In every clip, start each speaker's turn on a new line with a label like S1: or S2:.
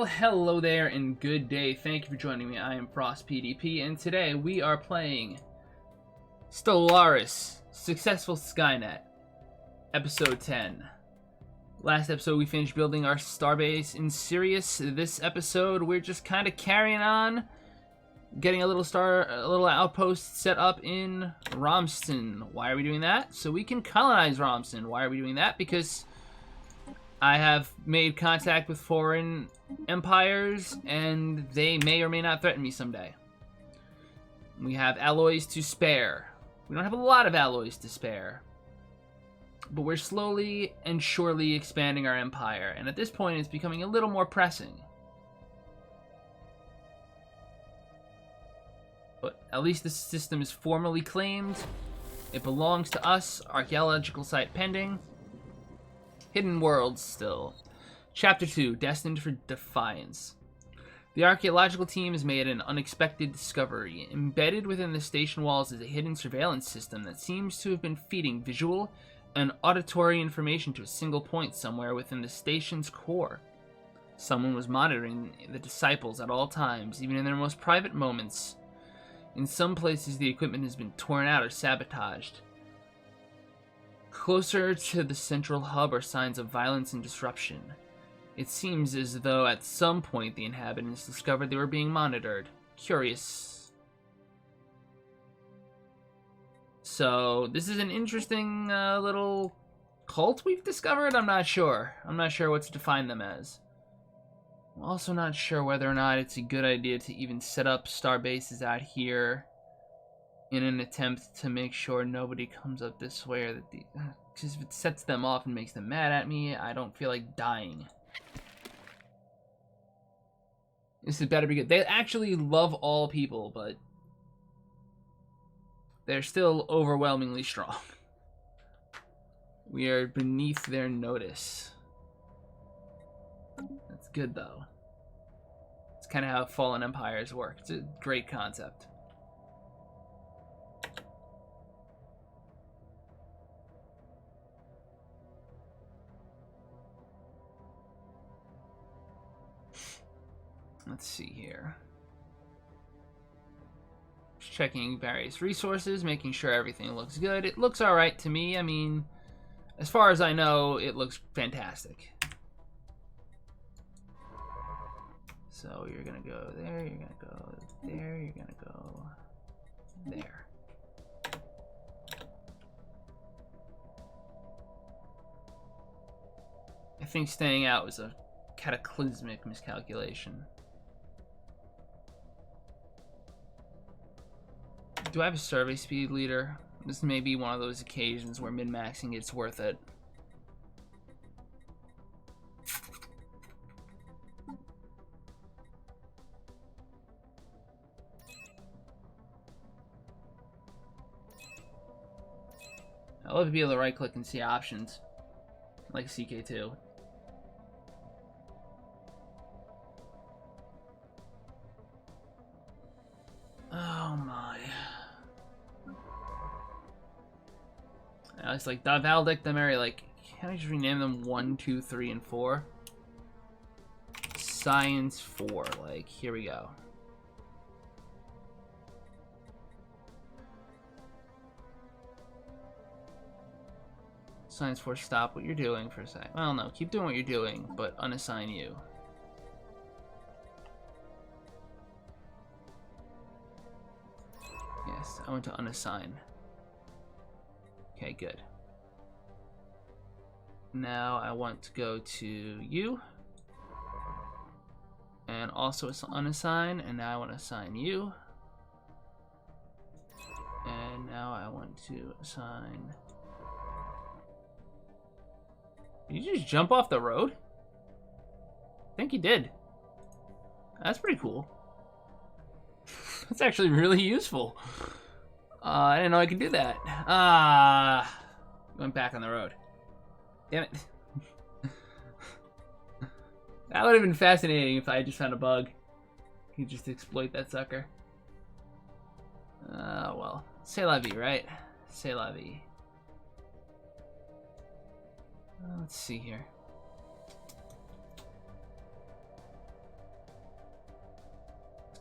S1: Well, hello there and good day. Thank you for joining me. I am Frost PDP, and today we are playing Stellaris, Successful Skynet, Episode 10. Last episode we finished building our starbase in Sirius. This episode we're just kind of carrying on, getting a little outpost set up in Romston. Why are we doing that? So we can colonize Romston. Why are we doing that? Because I have made contact with foreign empires, and they may or may not threaten me someday. We have alloys to spare. We don't have a lot of alloys to spare, but we're slowly and surely expanding our empire, and at this point it's becoming a little more pressing. But at least the system is formally claimed. It belongs to us. Archaeological site pending. Hidden worlds still. Chapter 2, Destined for Defiance. The archaeological team has made an unexpected discovery. Embedded within the station walls is a hidden surveillance system that seems to have been feeding visual and auditory information to a single point somewhere within the station's core. Someone was monitoring the disciples at all times, even in their most private moments. In some places, the equipment has been torn out or sabotaged. Closer to the central hub are signs of violence and disruption. It seems as though at some point the inhabitants discovered they were being monitored. Curious. So, this is an interesting little cult we've discovered? I'm not sure. I'm not sure what to define them as. I'm also not sure whether or not it's a good idea to even set up star bases out here in an attempt to make sure nobody comes up this way, or that because if it sets them off and makes them mad at me, I don't feel like dying. This had better be good. They actually love all people, but they're still overwhelmingly strong. We are beneath their notice. That's good, though. It's kind of how fallen empires work. It's a great concept. Let's see here. Just checking various resources, making sure everything looks good. It looks alright to me. I mean, as far as I know, it looks fantastic. So you're gonna go there, you're gonna go there, you're gonna go there. I think staying out was a cataclysmic miscalculation. Do I have a survey speed leader? This may be one of those occasions where min-maxing it's worth it. I love to be able to right click and see options like CK2. Oh my. It's like Valdic, the Mary, like, can I just rename them 1, 2, 3, and 4? Science 4, like, here we go. Science 4, stop what you're doing for a sec. Well, no, keep doing what you're doing, but unassign you. Yes, I want to unassign. Okay, good. Now I want to go to you. And also unassign, and now I want to assign you. And now I want to assign... Did you just jump off the road? I think you did. That's pretty cool. That's actually really useful. I didn't know I could do that. Went back on the road. Damn it. That would have been fascinating if I just found a bug. You just exploit that sucker. Well. C'est la vie, right? C'est la vie. Let's see here.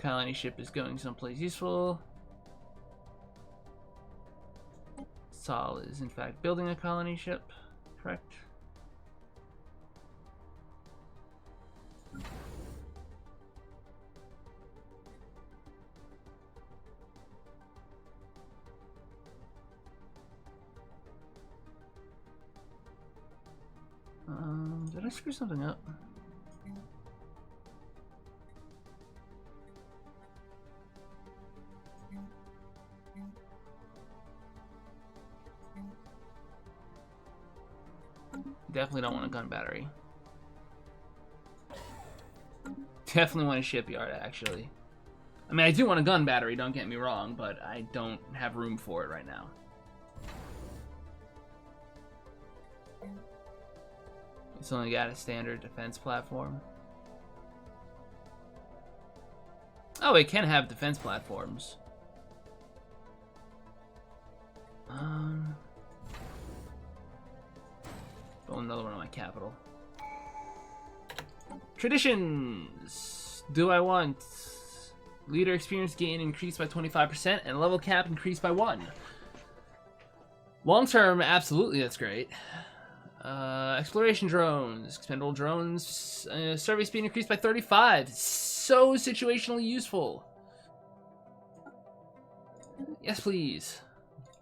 S1: colony ship is going someplace useful. Saul is in fact building a colony ship, correct? Did I screw something up? Definitely don't want a gun battery. Definitely want a shipyard, actually. I mean, I do want a gun battery, don't get me wrong, but I don't have room for it right now. It's only got a standard defense platform. Oh, it can have defense platforms. Oh, another one on my capital. Traditions. Do I want leader experience gain increased by 25% and level cap increased by 1? Long term, absolutely, that's great. Exploration drones, expendable drones, survey speed increased by 35. So situationally useful. Yes, please.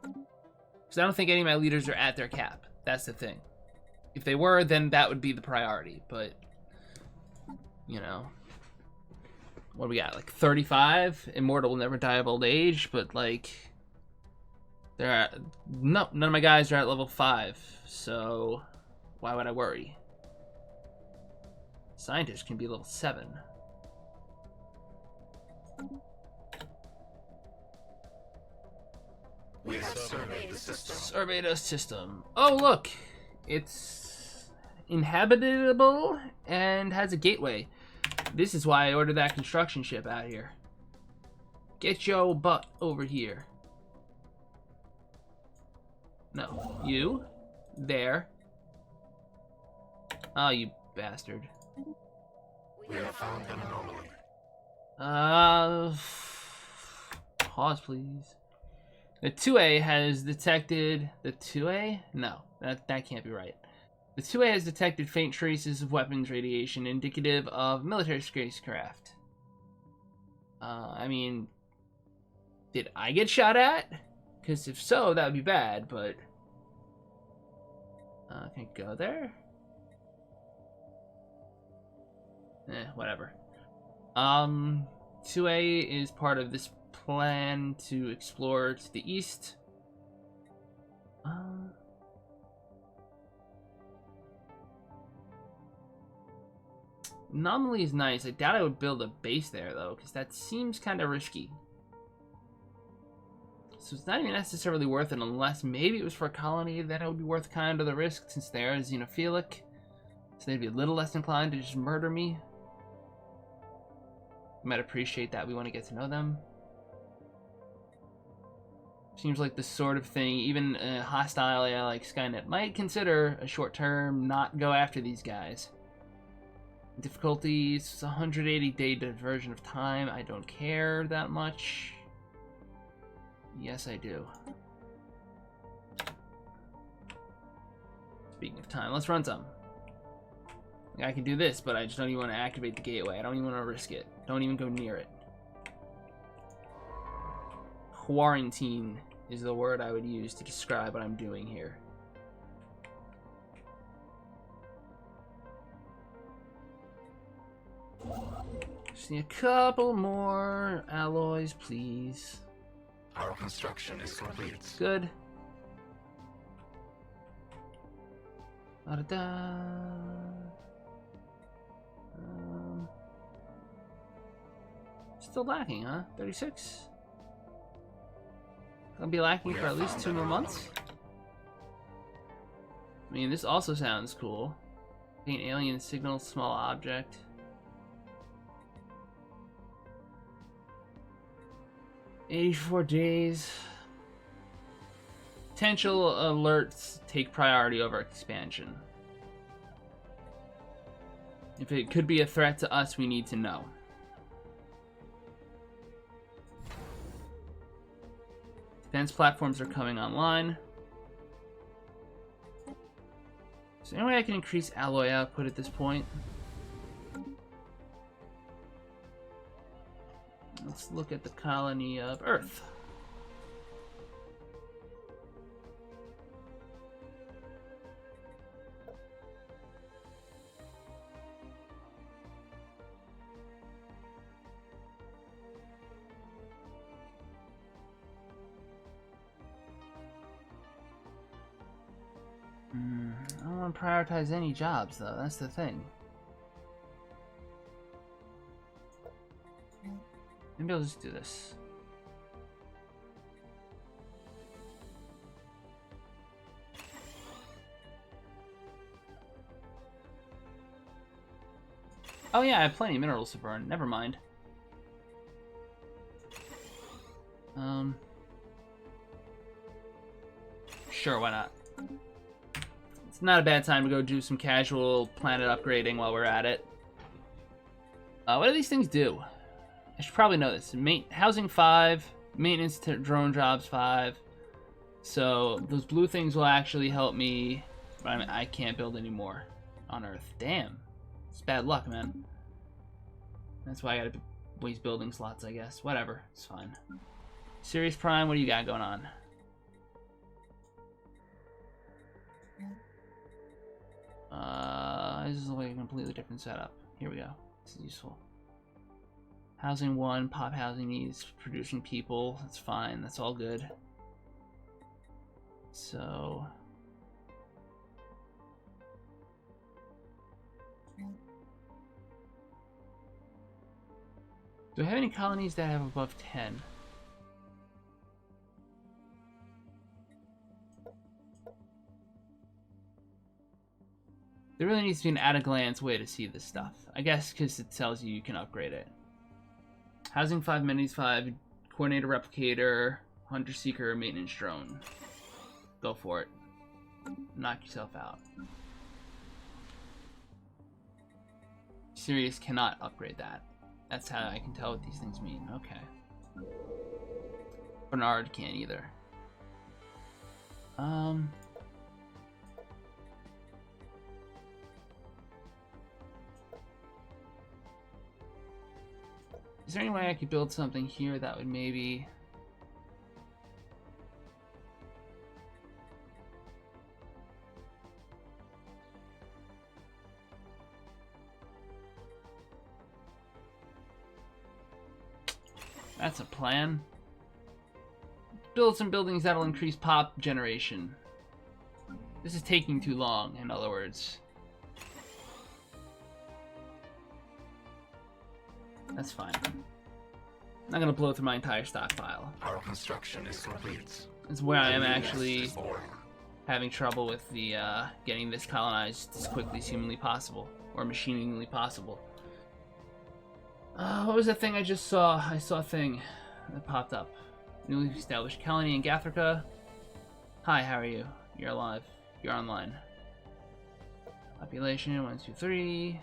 S1: Because I don't think any of my leaders are at their cap. That's the thing. If they were, then that would be the priority. But, you know, what do we got? Like 35? Immortal will never die of old age. But like, there are none of my guys are at level 5. So why would I worry? Scientists can be level 7.
S2: We have surveyed the system.
S1: Surveyed a system. Oh, look! It's inhabitable and has a gateway. This is why I ordered that construction ship out here. Get your butt over here. No. You. There. Oh, you bastard.
S2: We have found an anomaly.
S1: Pause, please. The 2A has detected... The 2A? No, that can't be right. The 2A has detected faint traces of weapons radiation indicative of military spacecraft. I mean... Did I get shot at? Because if so, that would be bad, but... can I go there? Whatever. 2A is part of this plan to explore to the east. Anomaly is nice. I doubt I would build a base there, though, because that seems kind of risky. So it's not even necessarily worth it unless maybe it was for a colony, then it would be worth kind of the risk since they are xenophilic. So they'd be a little less inclined to just murder me. You might appreciate that. We want to get to know them. Seems like the sort of thing even a hostile AI like Skynet might consider a short term, not go after these guys. Difficulties, 180-day diversion of time. I don't care that much. Yes, I do. Speaking of time, let's run some. I can do this, but I just don't even want to activate the gateway. I don't even want to risk it. Don't even go near it. Quarantine is the word I would use to describe what I'm doing here. Just need a couple more alloys, please.
S2: Our construction is complete.
S1: Good. Da-da-da. Still lacking, huh? 36? I'll be lacking for at least 2 more months. I mean, this also sounds cool. Paint alien signal, small object. "84 days. Potential alerts take priority over expansion. If it could be a threat to us, we need to know." Defense platforms are coming online. Is there any way I can increase alloy output at this point? Let's look at the colony of Earth. I don't want to prioritize any jobs, though. That's the thing. Maybe I'll just do this. Oh yeah, I have plenty of minerals to burn. Never mind. Sure, why not? It's not a bad time to go do some casual planet upgrading while we're at it. What do these things do? I should probably know this. Housing 5, maintenance to drone jobs 5. So those blue things will actually help me, but I can't build any more on Earth. Damn. It's bad luck, man. That's why I gotta waste building slots, I guess. Whatever. It's fine. Sirius Prime, what do you got going on? This is like a completely different setup. Here we go. This is useful. Housing 1, pop housing needs producing people. That's fine. That's all good. So... do I have any colonies that have above 10? There really needs to be an at-a-glance way to see this stuff. I guess because it tells you can upgrade it. Housing 5, Minis 5, Coordinator Replicator, Hunter Seeker, Maintenance Drone. Go for it. Knock yourself out. Sirius cannot upgrade that. That's how I can tell what these things mean. Okay. Bernard can't either. Is there any way I could build something here that would maybe... That's a plan. Build some buildings that'll increase pop generation. This is taking too long, in other words. That's fine. I'm not gonna blow through my entire stockpile.
S2: Our construction is complete.
S1: That's where I am actually having trouble with the getting this colonized as quickly as humanly possible, or machiningly possible. What was that thing I just saw? I saw a thing that popped up. Newly established colony in Gathrika. Hi, how are you? You're alive. You're online. Population 1, 2, 3.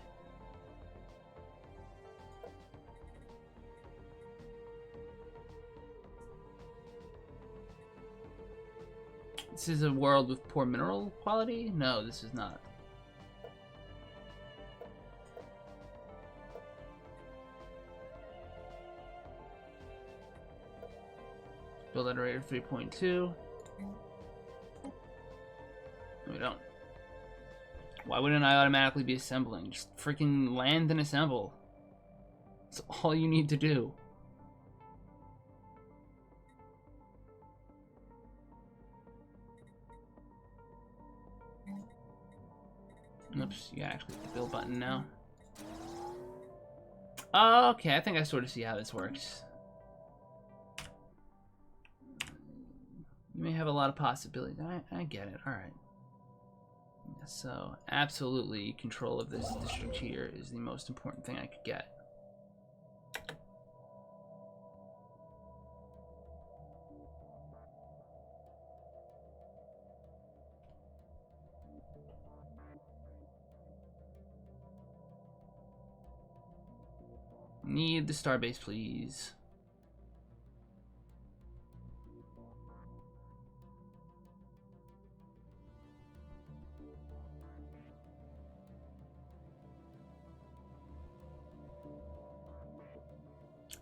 S1: This is a world with poor mineral quality? No, this is not. Build at a rate of 3.2. No, we don't. Why wouldn't I automatically be assembling? Just freaking land and assemble. That's all you need to do. Oops, you actually hit the build button now. Okay, I think I sort of see how this works. You may have a lot of possibilities. I get it. Alright. So, absolutely, control of this district here is the most important thing I could get. Need the starbase, please.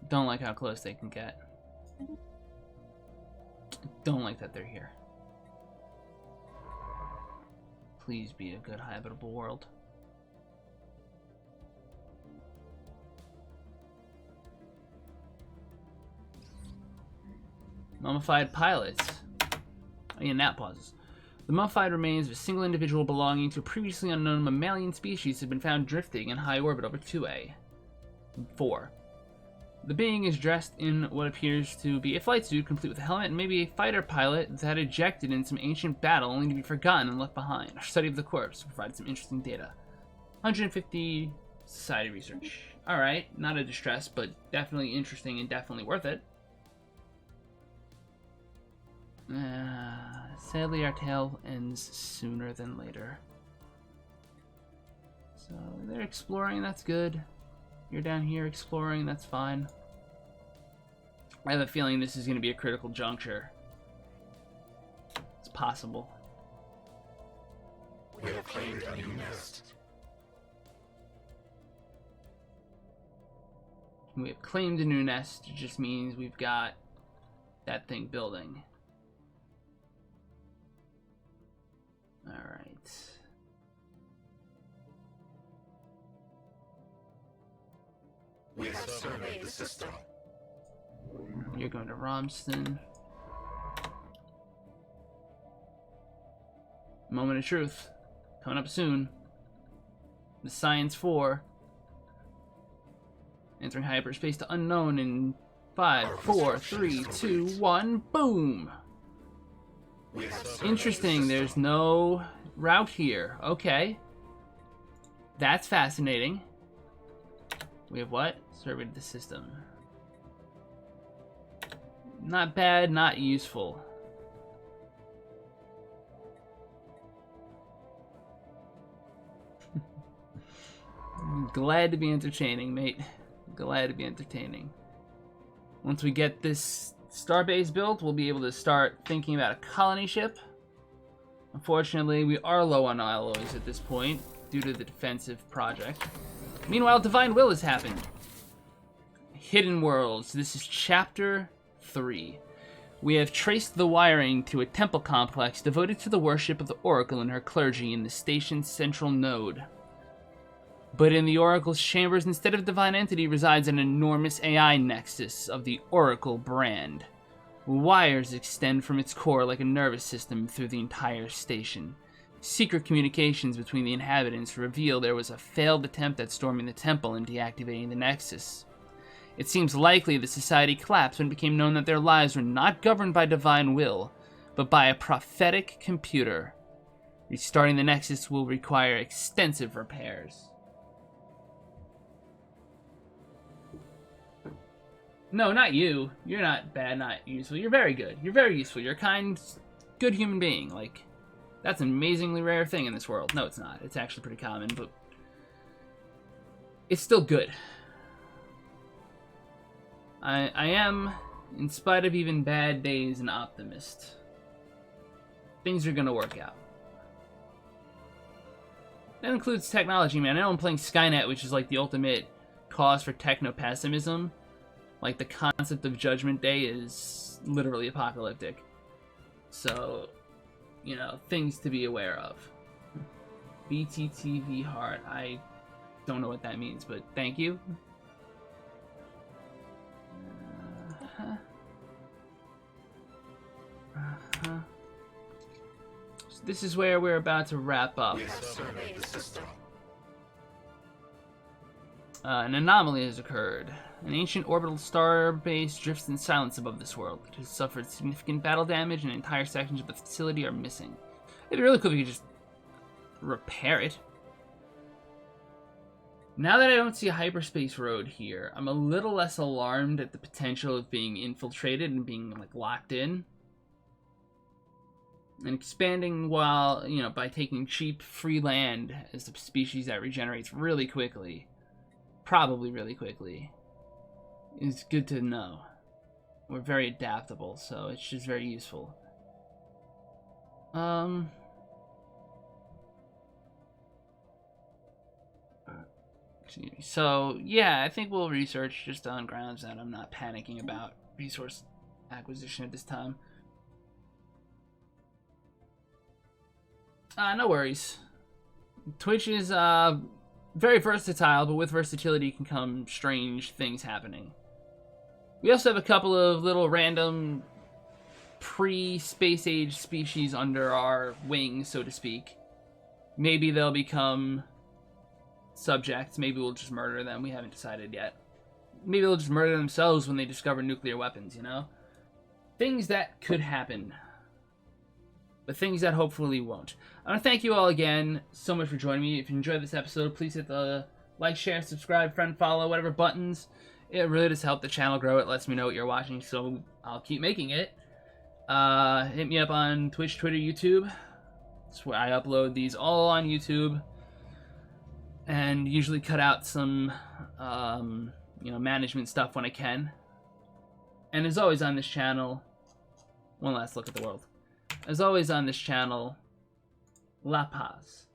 S1: Don't like how close they can get. Don't like that they're here. Please be a good habitable world. Mummified pilots. Oh, yeah, nap pauses. The mummified remains of a single individual belonging to a previously unknown mammalian species have been found drifting in high orbit over 2A. 4. The being is dressed in what appears to be a flight suit, complete with a helmet and maybe a fighter pilot that ejected in some ancient battle only to be forgotten and left behind. Our study of the corpse provided some interesting data. 150 society research. Alright, not a distress, but definitely interesting and definitely worth it. Sadly, our tale ends sooner than later. So, they're exploring, that's good. You're down here exploring, that's fine. I have a feeling this is going to be a critical juncture. It's possible.
S2: We have claimed a new nest.
S1: We have claimed a new nest, it just means we've got that thing building. Alright.
S2: We have surveyed the system.
S1: You're going to Romston. Moment of truth. Coming up soon. The Science 4. Entering hyperspace to unknown in 5, 4, 3, 2, 1, boom! Interesting, there's no route here. Okay. That's fascinating. We have what? Surveyed the system. Not bad, not useful. Glad to be entertaining, mate. Glad to be entertaining. Once we get this starbase built, we'll be able to start thinking about a colony ship. Unfortunately, we are low on alloys at this point, due to the defensive project. Meanwhile, Divine Will has happened. Hidden Worlds. This is Chapter 3. We have traced the wiring to a temple complex devoted to the worship of the Oracle and her clergy in the station's central node. But in the Oracle's chambers, instead of divine entity, resides an enormous AI nexus of the Oracle brand. Wires extend from its core like a nervous system through the entire station. Secret communications between the inhabitants reveal there was a failed attempt at storming the temple and deactivating the nexus. It seems likely the society collapsed when it became known that their lives were not governed by divine will, but by a prophetic computer. Restarting the nexus will require extensive repairs. No, not you. You're not bad, not useful. You're very good. You're very useful. You're a kind, good human being. Like, that's an amazingly rare thing in this world. No, it's not. It's actually pretty common, but it's still good. I am, in spite of even bad days, an optimist. Things are gonna work out. That includes technology, man. I know I'm playing Skynet, which is like the ultimate cause for techno-pessimism. Like, the concept of Judgment Day is literally apocalyptic. So, you know, things to be aware of. BTTV Heart. I don't know what that means, but thank you. So this is where we're about to wrap up. An anomaly has occurred. An ancient orbital star base drifts in silence above this world. It has suffered significant battle damage and entire sections of the facility are missing. It'd be really cool if you could just repair it. Now that I don't see a hyperspace road here, I'm a little less alarmed at the potential of being infiltrated and being, like, locked in. And expanding while, you know, by taking cheap, free land as a species that regenerates really quickly, probably really quickly, is good to know. We're very adaptable, so it's just very useful. So, yeah, I think we'll research just on grounds that I'm not panicking about resource acquisition at this time. No worries. Twitch is very versatile, but with versatility can come strange things happening. We also have a couple of little random pre-space age species under our wing, so to speak. Maybe they'll become subjects. Maybe we'll just murder them. We haven't decided yet. Maybe they'll just murder themselves when they discover nuclear weapons, you know? Things that could happen. But things that hopefully won't. I want to thank you all again so much for joining me. If you enjoyed this episode, please hit the like, share, subscribe, friend, follow, whatever buttons. It really does help the channel grow. It lets me know what you're watching, so I'll keep making it. Hit me up on Twitch, Twitter, YouTube. That's where I upload these all on YouTube. And usually cut out some, management stuff when I can. And as always on this channel, one last look at the world. As always on this channel, La Paz.